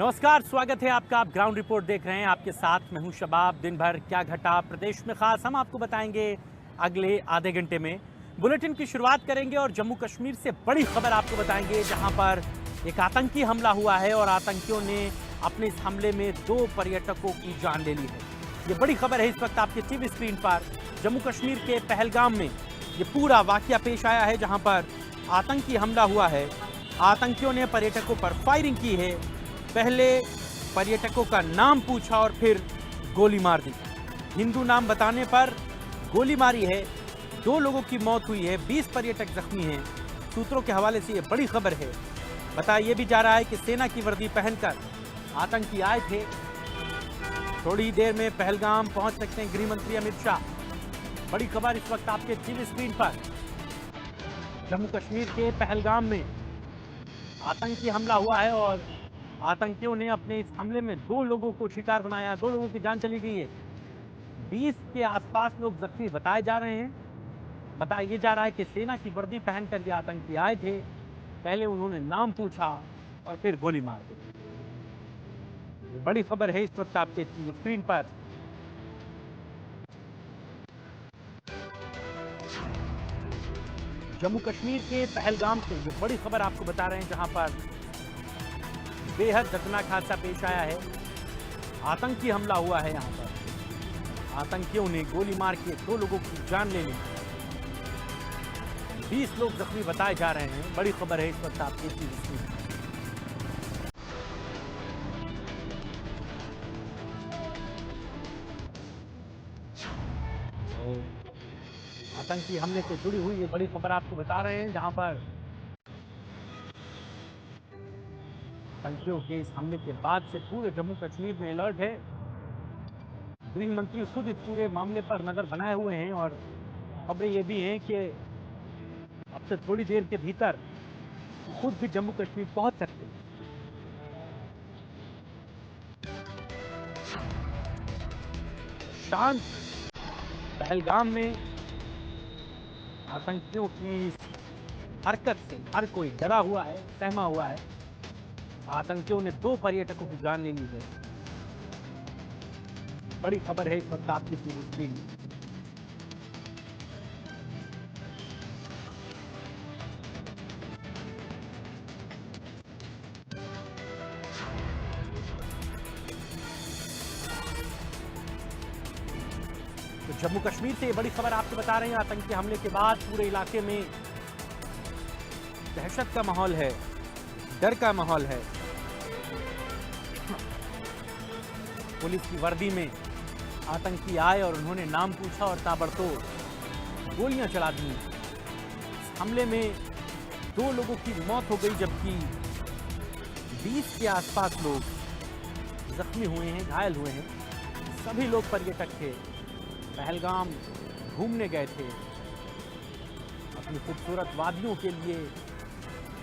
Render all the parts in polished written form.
नमस्कार, स्वागत है आपका। आप ग्राउंड रिपोर्ट देख रहे हैं। आपके साथ मैं हूं शबाब। दिन भर क्या घटा प्रदेश में खास हम आपको बताएंगे अगले आधे घंटे में। बुलेटिन की शुरुआत करेंगे और जम्मू कश्मीर से बड़ी खबर आपको बताएंगे, जहां पर एक आतंकी हमला हुआ है और आतंकियों ने अपने इस हमले में 2 पर्यटकों की जान ले ली है। ये बड़ी खबर है इस वक्त आपके टीवी स्क्रीन पर। जम्मू कश्मीर के पहलगाम में ये पूरा वाकया पेश आया है, जहां पर आतंकी हमला हुआ है। आतंकियों ने पर्यटकों पर फायरिंग की है। पहले पर्यटकों का नाम पूछा और फिर गोली मार दी। हिंदू नाम बताने पर गोली मारी है। 2 लोगों की मौत हुई है, 20 पर्यटक जख्मी हैं। सूत्रों के हवाले से ये बड़ी खबर है। बताया ये भी जा रहा है कि सेना की वर्दी पहनकर आतंकी आए थे। थोड़ी ही देर में पहलगाम पहुंच सकते हैं गृह मंत्री अमित शाह। बड़ी खबर इस वक्त आपके टीवी स्क्रीन पर। जम्मू कश्मीर के पहलगाम में आतंकी हमला हुआ है और आतंकियों ने अपने इस हमले में 2 लोगों को शिकार बनाया। 2 लोगों की जान चली गई है। 20 के आसपास लोग जख्मी बताए जा रहे हैं। बताया ये जा रहा है कि सेना की वर्दी पहनकर ये आतंकी आए थे। पहले उन्होंने नाम पूछा और फिर गोली मार दी। बड़ी खबर है इस वक्त आपके स्क्रीन पर। जम्मू कश्मीर के पहलगाम से ये बड़ी खबर आपको बता रहे हैं, जहां पर बेहद दर्दनाक हादसा पेश आया है। आतंकी हमला हुआ है। यहां पर आतंकियों ने गोली मार के 2 लोगों की जान ले ली। 20 लोग जख्मी बताए जा रहे हैं। बड़ी खबर है इस वक्त आपके टीवी स्क्रीन पर। आतंकी हमले से जुड़ी हुई ये बड़ी खबर आपको बता रहे हैं, जहां पर आतंकियों के इस हमले के बाद से पूरे जम्मू कश्मीर में अलर्ट है। गृह मंत्री खुद इस पूरे मामले पर नजर बनाए हुए हैं और खबरें ये भी हैं कि अब से थोड़ी देर के भीतर खुद भी जम्मू कश्मीर पहुंच सकते हैं। शांत पहलगाम में आतंकियों की इस हरकत से हर कोई डरा हुआ है, सहमा हुआ है। आतंकियों ने 2 पर्यटकों की जान ले ली है। बड़ी खबर है इस वक्त आपकी टीवी स्क्रीन में। तो जम्मू कश्मीर से ये बड़ी खबर आपको बता रहे हैं। आतंकी हमले के बाद पूरे इलाके में दहशत का माहौल है, डर का माहौल है। पुलिस की वर्दी में आतंकी आए और उन्होंने नाम पूछा और ताबड़तोड़ गोलियां चला दी। इस हमले में 2 लोगों की मौत हो गई, जबकि 20 के आसपास लोग जख्मी हुए हैं, घायल हुए हैं। सभी लोग पर्यटक थे, पहलगाम घूमने गए थे। अपनी खूबसूरत वादियों के लिए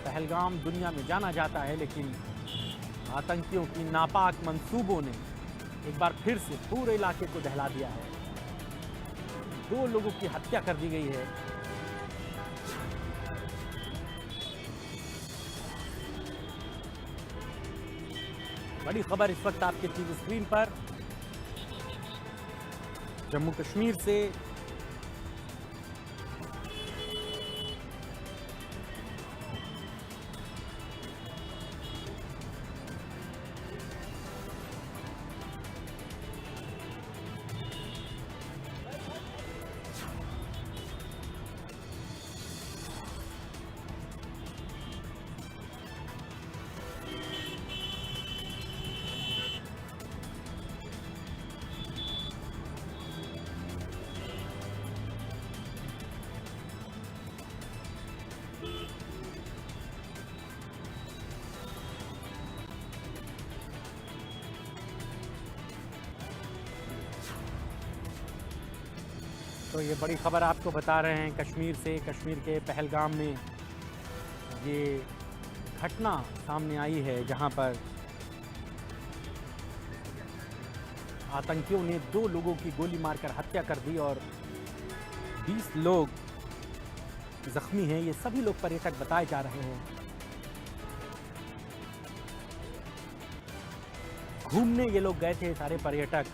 पहलगाम दुनिया में जाना जाता है, लेकिन आतंकियों की नापाक मंसूबों ने एक बार फिर से पूरे इलाके को दहला दिया है। 2 लोगों की हत्या कर दी गई है। बड़ी खबर इस वक्त आपके टीवी स्क्रीन पर। जम्मू कश्मीर से तो ये बड़ी खबर आपको बता रहे हैं कश्मीर से। कश्मीर के पहलगाम में ये घटना सामने आई है, जहां पर आतंकियों ने 2 लोगों की गोली मारकर हत्या कर दी और 20 लोग जख्मी हैं। ये सभी लोग पर्यटक बताए जा रहे हैं। घूमने ये लोग गए थे, सारे पर्यटक।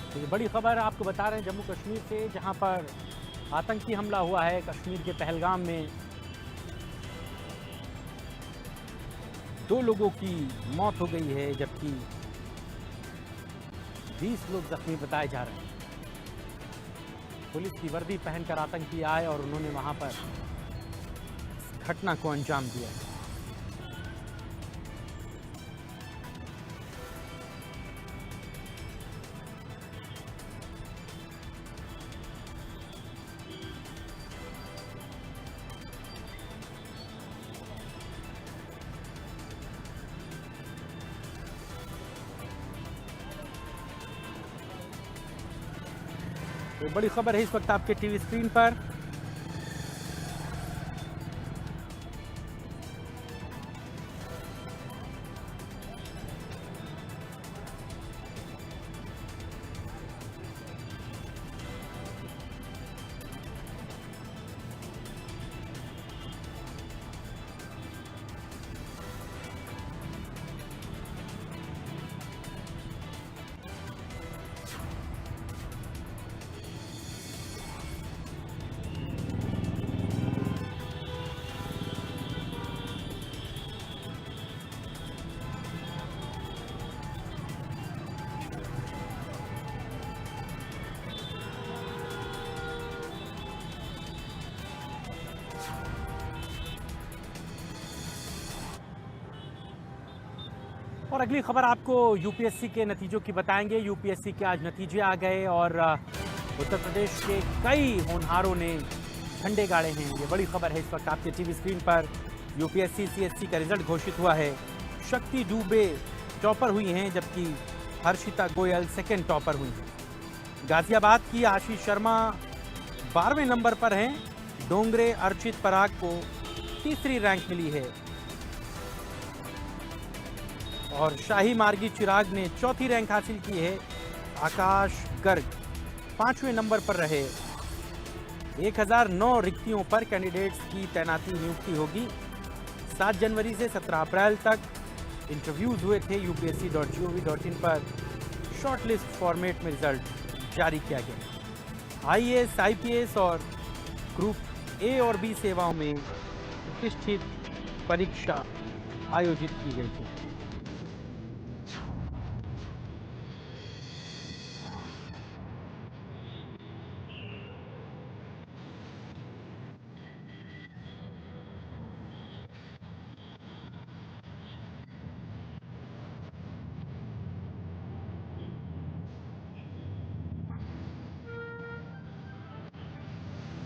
तो ये बड़ी खबर आपको बता रहे हैं जम्मू कश्मीर से, जहां पर आतंकी हमला हुआ है कश्मीर के पहलगाम में। 2 लोगों की मौत हो गई है, जबकि 20 लोग जख्मी बताए जा रहे हैं। पुलिस की वर्दी पहनकर आतंकी आए और उन्होंने वहां पर इस घटना को अंजाम दिया। तो बड़ी खबर है इस वक्त आपके टीवी स्क्रीन पर। और अगली खबर आपको यूपीएससी के नतीजों की बताएंगे। यूपीएससी के आज नतीजे आ गए और उत्तर प्रदेश के कई होनहारों ने झंडे गाड़े हैं। ये बड़ी खबर है इस वक्त आपके टीवी स्क्रीन पर। यूपीएससी सीएससी का रिजल्ट घोषित हुआ है। शक्ति दुबे टॉपर हुई हैं, जबकि हर्षिता गोयल सेकेंड टॉपर हुई हैं। गाजियाबाद की आशीष शर्मा 12वें नंबर पर हैं। डोंगरे अर्चित पराग को तीसरी रैंक मिली है और शाही मार्गी चिराग ने चौथी रैंक हासिल की है। आकाश गर्ग 5वें नंबर पर रहे। 1009 रिक्तियों पर कैंडिडेट्स की तैनाती नियुक्ति होगी। 7 जनवरी से 17 अप्रैल तक इंटरव्यूज हुए थे। upsc.gov.in पर शॉर्टलिस्ट फॉर्मेट में रिजल्ट जारी किया गया। आईएएस, आईपीएस और ग्रुप ए और बी सेवाओं में प्रतिष्ठित परीक्षा आयोजित की गई थी।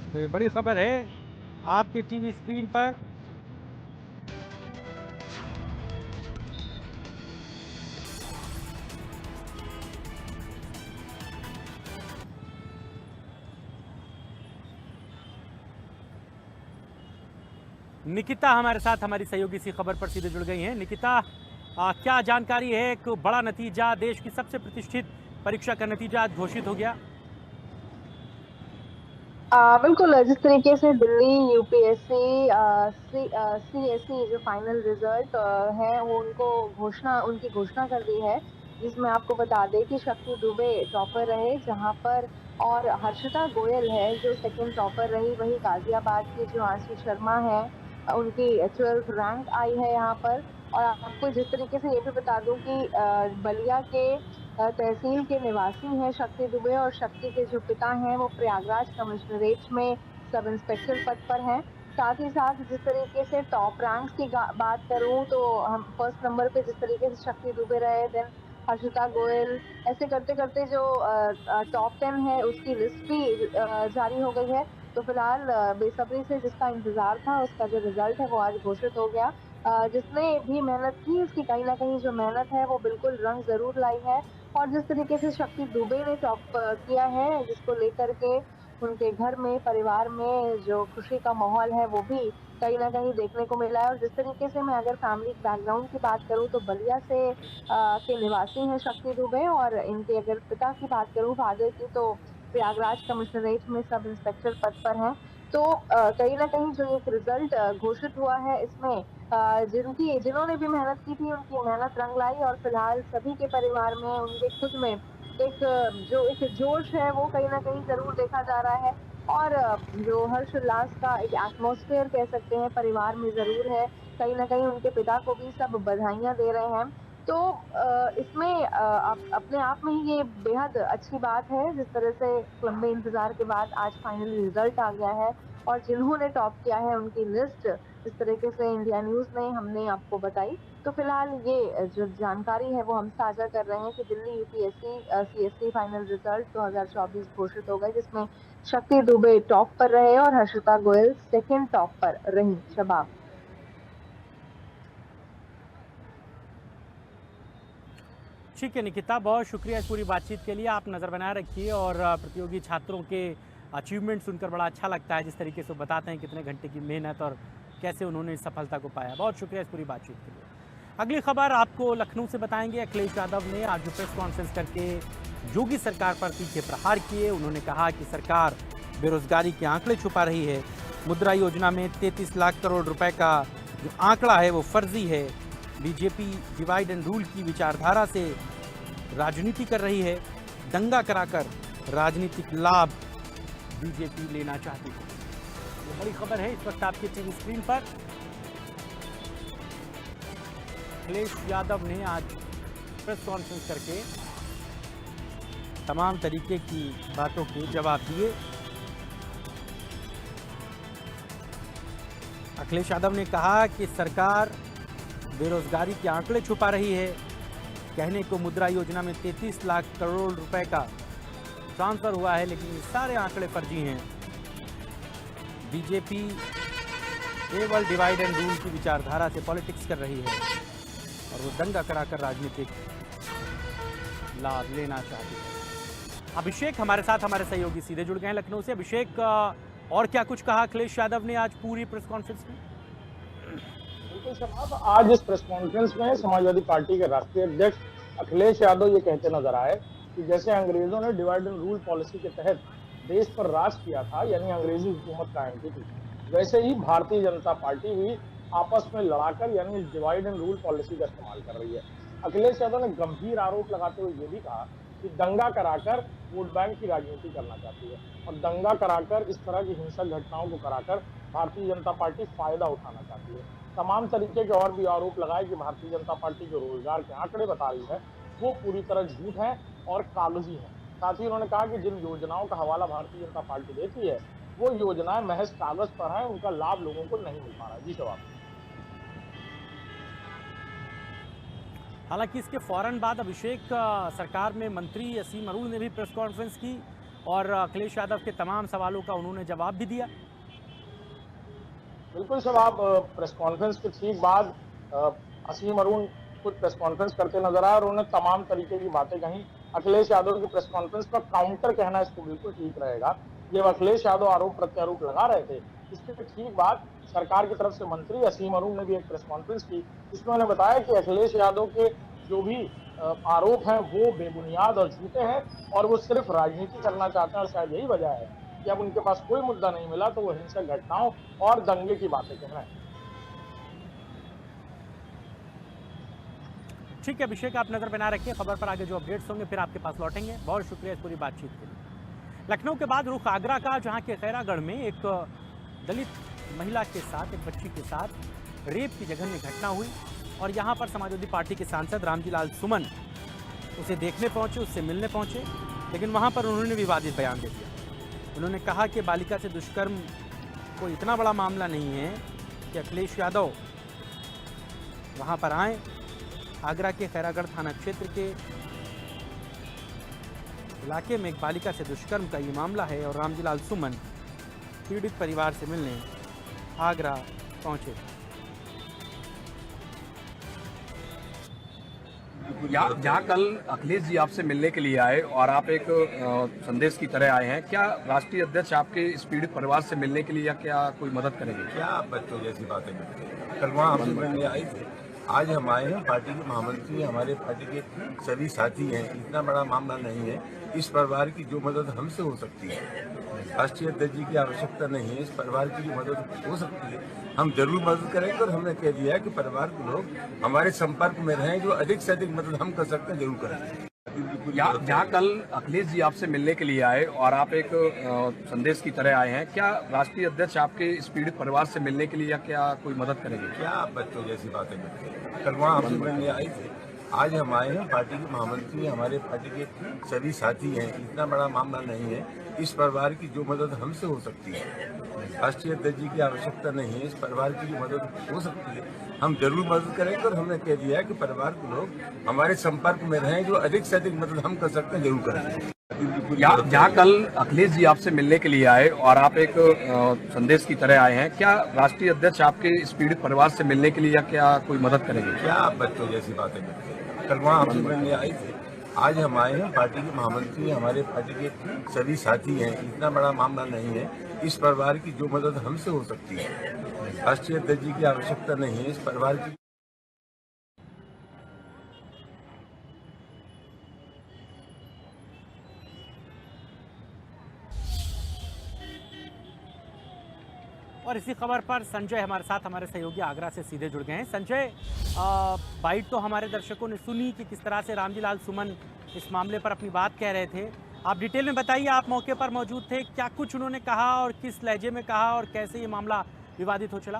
तो ये बड़ी खबर है आपके टीवी स्क्रीन पर। निकिता हमारे साथ हमारी सहयोगी इसी खबर पर सीधे जुड़ गई हैं। निकिता, क्या जानकारी है? एक बड़ा नतीजा, देश की सबसे प्रतिष्ठित परीक्षा का नतीजा आज घोषित हो गया। बिल्कुल, जिस तरीके से दिल्ली यूपीएससी सीएससी जो फाइनल रिजल्ट है वो उनकी घोषणा कर दी है, जिसमें आपको बता दें कि शक्ति दुबे टॉपर रहे जहां पर, और हर्षिता गोयल है जो सेकंड टॉपर रही। वही गाजियाबाद की जो आशीष शर्मा है उनकी 12th रैंक आई है यहाँ पर। और आपको जिस तरीके से ये भी बता दूं कि बलिया के तहसील के निवासी हैं शक्ति दुबे, और शक्ति के जो पिता हैं वो प्रयागराज कमिश्नरेट में सब इंस्पेक्टर पद पर हैं। साथ ही साथ जिस तरीके से टॉप रैंक्स की बात करूं तो हम फर्स्ट नंबर पे जिस तरीके से शक्ति दुबे रहे, देन हर्षिता गोयल, ऐसे करते करते जो टॉप 10 है उसकी लिस्ट भी जारी हो गई है। तो फिलहाल बेसब्री से जिसका इंतजार था उसका जो रिजल्ट है वो आज घोषित हो गया। जिसने भी मेहनत की उसकी कहीं न कहीं जो मेहनत है वो बिल्कुल रंग ज़रूर लाई है। और जिस तरीके से शक्ति दुबे ने टॉप किया है, जिसको लेकर के उनके घर में, परिवार में जो खुशी का माहौल है वो भी कहीं न कहीं देखने को मिला है। और जिस तरीके से मैं अगर फैमिली बैकग्राउंड की बात करूँ तो बलिया से के निवासी हैं शक्ति दुबे, और इनके अगर पिता की बात करूँ फादर की, तो प्रयागराज कमिश्नरेट में सब इंस्पेक्टर पद पर हैं। तो कहीं न कहीं जो एक रिज़ल्ट घोषित हुआ है इसमें जिन्होंने भी मेहनत की थी उनकी मेहनत रंग लाई, और फिलहाल सभी के परिवार में, उनके खुद में एक जो एक जोश है वो कहीं न कहीं ज़रूर देखा जा रहा है। और जो हर्ष-उल्लास का एक एटमॉस्फेयर कह सकते हैं परिवार में ज़रूर है। कहीं न कहीं उनके पिता को भी सब बधाइयाँ दे रहे हैं। तो इसमें अपने आप में ही ये बेहद अच्छी बात है, जिस तरह से लंबे इंतज़ार के बाद आज फाइनली रिज़ल्ट आ गया है, और जिन्होंने टॉप किया है उनकी लिस्ट जिस तरीके से इंडिया न्यूज़ ने हमने आपको बताई। तो फिलहाल ये जो जानकारी है वो हम साझा कर रहे हैं कि Delhi UPSC CSC final result 2024 घोषित हो गए, जिसमें शक्ति दुबे टॉप पर रहे और हर्षिता गोयल सेकंड टॉप पर रहीं। शबाब। ठीक है निकिता, बहुत शुक्रिया इस पूरी बातचीत के लिए। आप नज़र बनाए रखिए और प्रतियोगी छात्रों के अचीवमेंट सुनकर बड़ा अच्छा लगता है, जिस तरीके से वो बताते हैं कितने घंटे की मेहनत और कैसे उन्होंने इस सफलता को पाया। बहुत शुक्रिया इस पूरी बातचीत के लिए। अगली खबर आपको लखनऊ से बताएंगे। अखिलेश यादव ने आज प्रेस कॉन्फ्रेंस करके योगी सरकार पर तीखे प्रहार किए। उन्होंने कहा कि सरकार बेरोजगारी के आंकड़े छुपा रही है, मुद्रा योजना में 33 लाख करोड़ रुपए का जो आंकड़ा है वो फर्जी है, बीजेपी डिवाइड एंड रूल की विचारधारा से राजनीति कर रही है, दंगा कराकर राजनीतिक लाभ बीजेपी लेना चाहती है। ये बड़ी खबर है इस वक्त आपकी टीवी स्क्रीन पर। अखिलेश यादव ने आज प्रेस कॉन्फ्रेंस करके तमाम तरीके की बातों के जवाब दिए। अखिलेश यादव ने कहा कि सरकार बेरोजगारी के आंकड़े छुपा रही है। कहने को मुद्रा योजना में 33 लाख करोड़ रुपए का ट्रांसफर हुआ है, लेकिन ये सारे आंकड़े फर्जी हैं। बीजेपी केवल डिवाइड एंड रूल की विचारधारा से पॉलिटिक्स कर रही है और वो दंगा कराकर राजनीतिक लाभ लेना चाहती है। अभिषेक हमारे साथ, हमारे सहयोगी सीधे जुड़ गए हैं लखनऊ से। अभिषेक, और क्या कुछ कहा अखिलेश यादव ने आज पूरी प्रेस कॉन्फ्रेंस में? बिल्कुल शबाब, आज इस प्रेस कॉन्फ्रेंस में समाजवादी पार्टी के राष्ट्रीय अध्यक्ष अखिलेश यादव ये कहते नजर आए कि जैसे अंग्रेजों ने डिवाइड एंड रूल पॉलिसी के तहत देश पर राज किया था, यानी अंग्रेजी हुकूमत कायम की थी, वैसे ही भारतीय जनता पार्टी भी आपस में लड़ाकर यानी डिवाइड एंड रूल पॉलिसी का इस्तेमाल कर रही है। अखिलेश यादव ने गंभीर आरोप लगाते हुए ये भी कहा कि दंगा कराकर वोट बैंक की राजनीति करना चाहती है, और दंगा कराकर इस तरह की हिंसक घटनाओं को कराकर भारतीय जनता पार्टी फायदा उठाना चाहती है। तमाम तरीके के और भी आरोप लगाए कि भारतीय जनता पार्टी जो रोजगार के आंकड़े बता रही है वो पूरी तरह झूठ है और कागजी है। साथ ही उन्होंने कहा कि जिन योजनाओं का हवाला भारतीय जनता पार्टी देती है वो योजनाएं महज कागज पर है, उनका लाभ लोगों को नहीं मिल पा रहा। जी जवाब। हालांकि इसके फौरन बाद अभिषेक सरकार में मंत्री असीम अरुण ने भी प्रेस कॉन्फ्रेंस की और अखिलेश यादव के तमाम सवालों का उन्होंने जवाब भी दिया। बिल्कुल शबाब, प्रेस कॉन्फ्रेंस के ठीक बाद असीम अरुण खुद प्रेस कॉन्फ्रेंस करते नजर आए और उन्होंने तमाम तरीके की बातें कही। अखिलेश यादव की प्रेस कॉन्फ्रेंस पर काउंटर कहना इसको बिल्कुल ठीक रहेगा। जब अखिलेश यादव आरोप प्रत्यारोप लगा रहे थे, इसके ठीक बाद सरकार की तरफ से मंत्री असीम अरुण ने भी एक प्रेस कॉन्फ्रेंस की, जिसमें उन्होंने बताया कि अखिलेश यादव के जो भी आरोप हैं वो बेबुनियाद और झूठे हैं और वो सिर्फ राजनीति करना चाहते हैं, और शायद यही वजह है कि अब उनके पास कोई मुद्दा नहीं मिला तो वो हिंसक घटनाओं और दंगे की बातें कह रहे हैं। ठीक है अभिषेक, आप नजर बना रखिए, खबर पर आगे जो अपडेट्स होंगे फिर आपके पास लौटेंगे। बहुत शुक्रिया इस पूरी बातचीत के लिए। लखनऊ के बाद रुख आगरा का, जहां के खैरागढ़ में एक दलित महिला के साथ, एक बच्ची के साथ रेप की जघन्य घटना हुई और यहां पर समाजवादी पार्टी के सांसद रामजी लाल सुमन उसे देखने पहुंचे, उससे मिलने पहुंचे, लेकिन वहां पर उन्होंने विवादित बयान दे दिया। उन्होंने कहा कि बालिका से दुष्कर्म कोई इतना बड़ा मामला नहीं है कि अखिलेश यादव वहां पर आए। आगरा के खैरागढ़ थाना क्षेत्र के इलाके में एक बालिका से दुष्कर्म का ये मामला है और रामजी लाल सुमन पीड़ित परिवार से मिलने आगरा पहुंचे। जहाँ कल अखिलेश जी आपसे मिलने के लिए आए और आप एक संदेश की तरह आए हैं, क्या राष्ट्रीय अध्यक्ष आपके इस पीड़ित परिवार से मिलने के लिए या क्या कोई मदद करेंगे? क्या आप बच्चों जैसी बातें करते हैं? कल वहाँ हमसे मिलने आए थे, आज हम आए हैं। पार्टी के महामंत्री, हमारे पार्टी के सभी साथी हैं। इतना बड़ा मामला नहीं है। इस परिवार की जो मदद हमसे हो सकती है, राष्ट्रीय अध्यक्ष जी की आवश्यकता नहीं है। इस परिवार की जो मदद हो सकती है हम जरूर मदद करेंगे। और हमने कह दिया है कि परिवार के लोग हमारे संपर्क में रहें, जो अधिक से अधिक मदद हम कर सकते हैं जरूर करेंगे। जहाँ कल अखिलेश जी आपसे मिलने के लिए आए और आप एक संदेश की तरह आए हैं, क्या राष्ट्रीय अध्यक्ष आपके इस पीड़ित परिवार से मिलने के लिए या क्या कोई मदद करेंगे? क्या आप बच्चों जैसी बातें करते हैं? कल वहाँ हमसे मिलने आए थे, आज हम आए हैं। पार्टी के महामंत्री, हमारे पार्टी के सभी साथी हैं। इतना बड़ा मामला नहीं है। इस परिवार की जो मदद हमसे हो सकती है, राष्ट्रीय अध्यक्ष जी की आवश्यकता नहीं है। इस परिवार की जो मदद हो सकती है हम जरूर मदद करेंगे। और हमने कह दिया है कि परिवार के लोग हमारे संपर्क में रहें, जो अधिक से अधिक मदद हम कर सकते हैं जरूर करेंगे। जहाँ कल अखिलेश जी आपसे मिलने के लिए आए और आप एक संदेश की तरह आए हैं, क्या राष्ट्रीय अध्यक्ष आपके इस पीड़ित परिवार से मिलने के लिए या क्या कोई मदद करेंगे? क्या आप बच्चों जैसी बातें करते हैं? कल वहाँ हमसे मिलने आए थे, आज हम आए हैं। पार्टी के महामंत्री, हमारे पार्टी के सभी साथी हैं। इतना बड़ा मामला नहीं है। इस परिवार की जो मदद हमसे हो सकती है, राष्ट्रीय अध्यक्ष जी की आवश्यकता नहीं है। इस परिवार की और इसी खबर पर संजय हमारे साथ, हमारे सहयोगी आगरा से सीधे जुड़ गए हैं। संजय, बाइट तो हमारे दर्शकों ने सुनी कि किस तरह से रामजी लाल सुमन इस मामले पर अपनी बात कह रहे थे। आप डिटेल में बताइए, आप मौके पर मौजूद थे, क्या कुछ उन्होंने कहा और किस लहजे में कहा और कैसे ये मामला विवादित हो चला?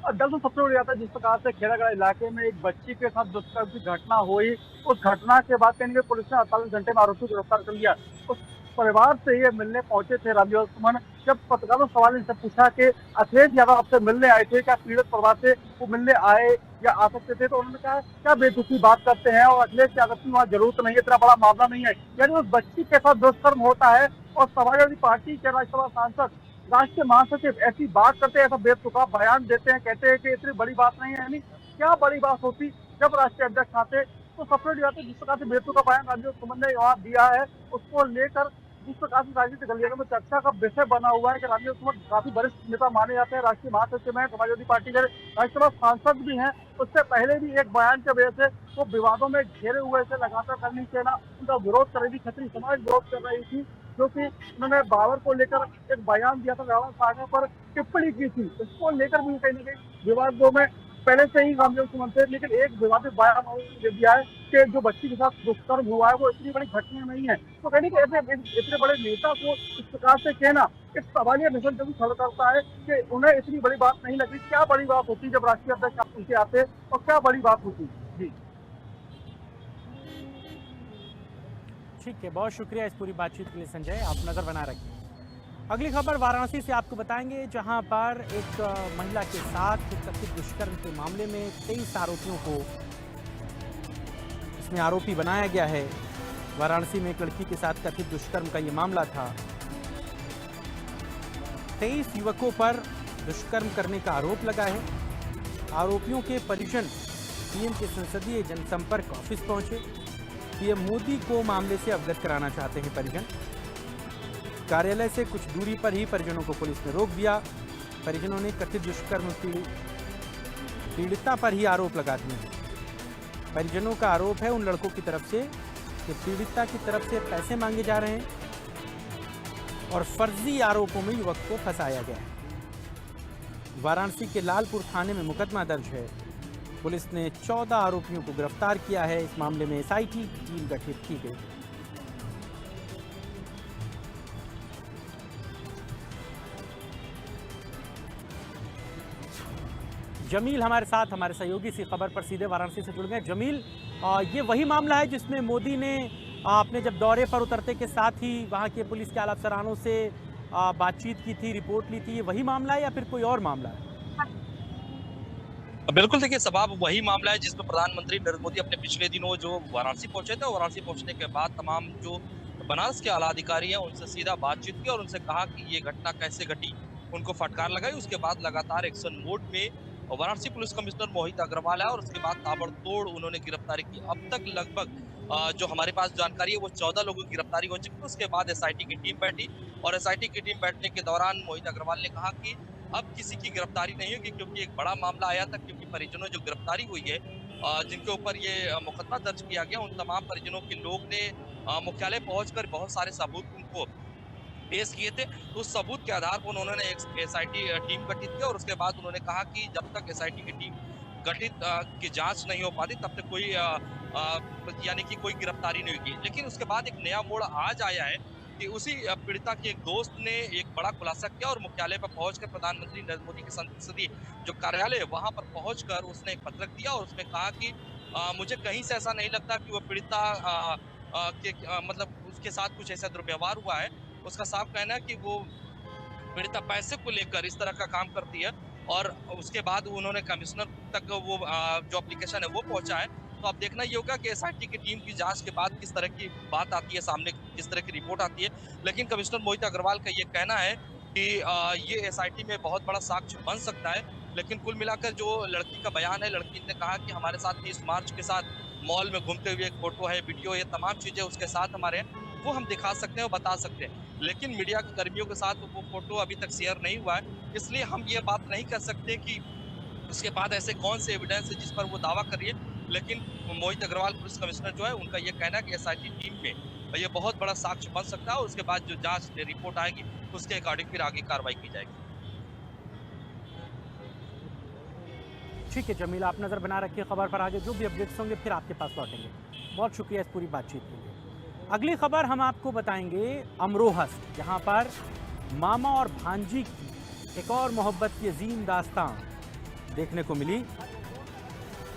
दरअसल सबसे बड़ी बात है, जिस प्रकार से खेड़ागढ़ इलाके में एक बच्ची के साथ दुष्कर्म की घटना हुई, उस घटना के बाद कहीं पुलिस ने 48 घंटे में आरोपी को गिरफ्तार कर लिया। उस परिवार से ये मिलने पहुंचे थे रामजी लाल सुमन। जब पत्रकारों सवाल इनसे पूछा कि अखिलेश यादव आपसे मिलने आए थे, क्या पीड़ित परिवार से वो मिलने आए या आ सकते थे, तो उन्होंने कहा क्या बेतुकी बात करते हैं और अखिलेश यादव की वहाँ जरूरत नहीं है, इतना बड़ा मामला नहीं है। यानी उस बच्ची के साथ दुष्कर्म होता है और समाजवादी पार्टी के राज्यसभा सांसद, राष्ट्रीय महासचिव ऐसी बात करते हैं, ऐसा बेतुका बयान देते हैं, कहते हैं कि इतनी बड़ी बात नहीं है। यानी क्या बड़ी बात होती जब राष्ट्रीय अध्यक्ष आते? तो सबसे बड़ी बात है, जिस प्रकार से बेतुका बयान रामजी लाल सुमन ने वहाँ दिया है, उसको लेकर जिस प्रकार से राजनीतिक गलियारों में चर्चा का विषय बना हुआ है कि रामजी लाल सुमन काफी वरिष्ठ नेता माने जाते हैं, राष्ट्रीय महासचिव हैं, समाजवादी पार्टी के राज्यसभा सांसद भी हैं। उससे पहले भी एक बयान की वजह से वो विवादों में घेरे हुए थे। लगातार करनी सेना उनका विरोध कर रही थी, खत्री समाज विरोध कर रही थी, जो कि उन्होंने बाबर को लेकर एक बयान दिया था, रावण सागर पर टिप्पणी की थी। इसको लेकर भी कहीं ना कहीं विवादों में पहले से ही रामजी लाल सुमन थे। लेकिन एक विवादित बयान उन्होंने दे दिया है कि जो बच्ची के साथ दुष्कर्म हुआ है वो इतनी बड़ी घटना नहीं है। तो कहने के इतने बड़े नेता को इस प्रकार से कहना एक सवालिया निशान जरूर खड़ा करता है कि उन्हें इतनी बड़ी बात नहीं लगी। क्या बड़ी बात होती जब राष्ट्रीय अध्यक्ष उनके आते और क्या बड़ी बात होती? जी ठीक है, बहुत शुक्रिया इस पूरी बातचीत के लिए संजय, आप नज़र बनाए रखिए। अगली खबर वाराणसी से आपको बताएंगे, जहां पर एक महिला के साथ कथित दुष्कर्म के मामले में 23 आरोपियों को इसमें आरोपी बनाया गया है। वाराणसी में एक लड़की के साथ कथित दुष्कर्म का ये मामला था। 23 युवकों पर दुष्कर्म करने का आरोप लगा है। आरोपियों के परिजन पीएम के संसदीय जनसंपर्क ऑफिस पहुंचे। पीएम मोदी को मामले से अवगत कराना चाहते हैं परिजन। कार्यालय से कुछ दूरी पर ही परिजनों को पुलिस ने रोक दिया। परिजनों ने कथित दुष्कर्म पीड़िता पर ही आरोप लगा दिए हैं। परिजनों का आरोप है उन लड़कों की तरफ से कि पीड़िता की तरफ से पैसे मांगे जा रहे हैं और फर्जी आरोपों में युवक को फंसाया गया है। वाराणसी के लालपुर थाने में मुकदमा दर्ज है। पुलिस ने 14 आरोपियों को गिरफ्तार किया है। इस मामले में एसआईटी की टीम गठित की गई। जमील हमारे साथ, हमारे सहयोगी इसी खबर पर सीधे वाराणसी से जुड़ गए। जमील, ये वही मामला है जिसमें मोदी ने अपने जब दौरे पर उतरते के साथ ही वहां के पुलिस के आला अफसरानों से बातचीत की थी, रिपोर्ट ली थी, ये वही मामला है या फिर कोई और मामला है? बिल्कुल, देखिए सबाब वही मामला है जिसमें प्रधानमंत्री नरेंद्र मोदी अपने पिछले दिनों जो वाराणसी पहुंचे थे और वाराणसी पहुंचने के बाद तमाम जो बनारस के आला अधिकारी हैं उनसे सीधा बातचीत की और उनसे कहा कि ये घटना कैसे घटी, उनको फटकार लगाई। उसके बाद लगातार एक्शन मोड में वाराणसी पुलिस कमिश्नर मोहित अग्रवाल है और उसके बाद ताबड़तोड़ उन्होंने गिरफ्तारी की। अब तक लगभग जो हमारे पास जानकारी है वो 14 लोगों की गिरफ्तारी हो चुकी है। उसके बाद एसआईटी की टीम बैठी और एसआईटी की टीम बैठने के दौरान मोहित अग्रवाल ने कहा कि अब किसी की गिरफ्तारी नहीं होगी, क्योंकि एक बड़ा मामला आया था, क्योंकि परिजनों जो गिरफ्तारी हुई है जिनके ऊपर ये मुकदमा दर्ज किया गया, उन तमाम परिजनों के लोग ने मुख्यालय पहुंचकर बहुत सारे सबूत उनको पेश किए थे। तो उस सबूत के आधार पर उन्होंने एक एसआईटी टीम गठित की और उसके बाद उन्होंने कहा कि जब तक एसआईटी की टीम गठित की जांच नहीं हो पाती तब तक कोई यानी कि कोई गिरफ्तारी नहीं होगी। लेकिन उसके बाद एक नया मोड़ आज आया है कि उसी पीड़िता के एक दोस्त ने एक बड़ा खुलासा किया और मुख्यालय पर पहुंचकर प्रधानमंत्री नरेंद्र मोदी के संसदीय जो कार्यालय है वहां पर पहुंचकर उसने एक पत्रक दिया और उसमें कहा कि मुझे कहीं से ऐसा नहीं लगता कि वो पीड़िता मतलब उसके साथ कुछ ऐसा दुर्व्यवहार हुआ है। उसका साफ कहना है कि वो पीड़िता पैसे को लेकर इस तरह का काम करती है और उसके बाद उन्होंने कमिश्नर तक वो जो एप्लीकेशन है वो पहुंचा है। तो अब देखना ये होगा कि एसआईटी की टीम की जांच के बाद किस तरह की बात आती है सामने, किस तरह की रिपोर्ट आती है। लेकिन कमिश्नर मोहित अग्रवाल का ये कहना है कि ये एसआईटी में बहुत बड़ा साक्ष्य बन सकता है। लेकिन कुल मिलाकर जो लड़की का बयान है, लड़की ने कहा कि हमारे साथ 30 मार्च के साथ मॉल में घूमते हुए एक फोटो है, वीडियो, ये तमाम चीजें उसके साथ हमारे हैं, वो हम दिखा सकते हैं और बता सकते हैं। लेकिन मीडिया के कर्मियों के साथ वो फोटो अभी तक शेयर नहीं हुआ है, इसलिए हम ये बात नहीं कर सकते कि उसके बाद ऐसे कौन से एविडेंस है जिस पर वो दावा कर रही है। लेकिन मोहित अग्रवाल पुलिस कमिश्नर जो है उनका ये कहना है कि एसआईटी टीम में ये बहुत बड़ा साक्ष्य बन सकता है और उसके बाद जो जांच रिपोर्ट आएगी उसके अकॉर्डिंग फिर आगे कार्रवाई की जाएगी। ठीक है जमीला, आप नज़र बना रखिए खबर पर, आगे जो भी अपडेट्स होंगे फिर आपके पास लौटेंगे। बहुत शुक्रिया इस पूरी बातचीत के लिए। अगली खबर हम आपको बताएंगे अमरोहा से, जहाँ पर मामा और भांजी की एक और मोहब्बत की अजीम दास्तान देखने को मिली।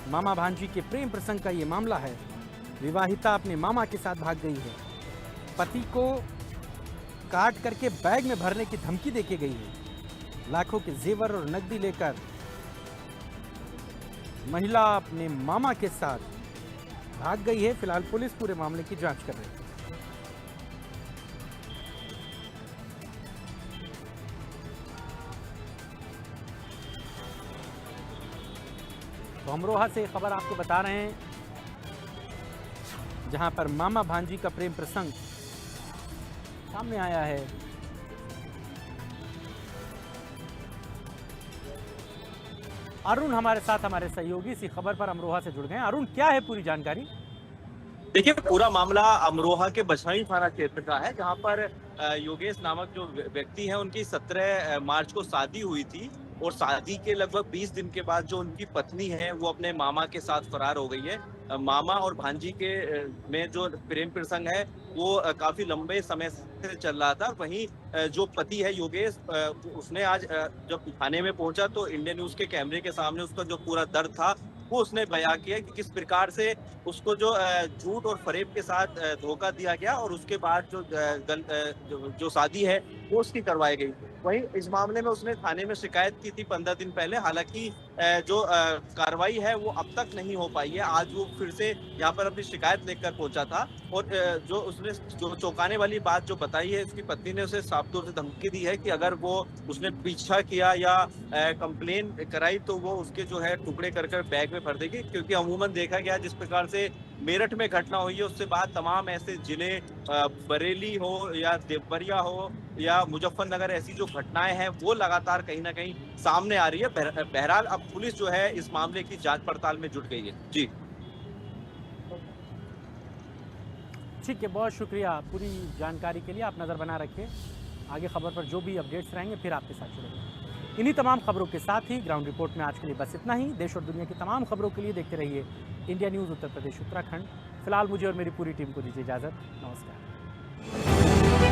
मामा भांजी के प्रेम प्रसंग का ये मामला है। विवाहिता अपने मामा के साथ भाग गई है, पति को काट करके बैग में भरने की धमकी देके गई है। लाखों के जेवर और नकदी लेकर महिला अपने मामा के साथ भाग गई है। फिलहाल पुलिस पूरे मामले की जांच कर रही है। तो अमरोहा से खबर आपको बता रहे हैं, जहां पर मामा भांजी का प्रेम प्रसंग सामने आया है। अरुण हमारे साथ, हमारे सहयोगी इसी खबर पर अमरोहा से जुड़ गए हैं। अरुण, क्या है पूरी जानकारी? देखिए, पूरा मामला अमरोहा के बछवाई थाना क्षेत्र का है, जहां पर योगेश नामक जो व्यक्ति हैं उनकी 17 मार्च को शादी हुई थी और शादी के लगभग 20 दिन के बाद जो उनकी पत्नी है वो अपने मामा के साथ फरार हो गई है। मामा और भांजी के में जो प्रेम प्रसंग है वो काफी लंबे समय से चल रहा था। वहीं जो पति है योगेश, उसने आज जब थाने में पहुंचा तो इंडियन न्यूज के कैमरे के सामने उसका जो पूरा दर्द था वो उसने बयां किया कि किस प्रकार से उसको जो झूठ और फरेब के साथ धोखा दिया गया और उसके बाद जो शादी है वो उसकी करवाई गई। वहीं इस मामले में उसने थाने में शिकायत की थी 15 दिन पहले। हालांकि जो कार्रवाई है वो अब तक नहीं हो पाई है। आज वो फिर से यहाँ पर अपनी शिकायत लेकर पहुंचा था और जो उसने जो चौंकाने वाली बात जो बताई है, उसकी पत्नी ने उसे साफ तौर से धमकी दी है कि अगर वो उसने पीछा किया या कंप्लेन कराई तो वो उसके जो है टुकड़े कर बैग में भर देगी। क्योंकि अमूमन देखा गया जिस प्रकार से मेरठ में घटना हुई है उससे बाद तमाम ऐसे जिले, बरेली हो या देवबरिया हो या मुजफ्फरनगर, ऐसी जो घटनाएं हैं वो लगातार कहीं ना कहीं सामने आ रही है। बहरहाल अब पुलिस जो है इस मामले की जांच पड़ताल में जुट गई है। जी ठीक है, बहुत शुक्रिया पूरी जानकारी के लिए। आप नज़र बना रखिए, आगे खबर पर जो भी अपडेट्स रहेंगे फिर आपके साथ जुड़ेंगे। इन्हीं तमाम खबरों के साथ ही ग्राउंड रिपोर्ट में आज के लिए बस इतना ही। देश और दुनिया की तमाम खबरों के लिए देखते रहिए इंडिया न्यूज़ उत्तर प्रदेश उत्तराखंड। फिलहाल मुझे और मेरी पूरी टीम को दीजिए इजाज़त। नमस्कार।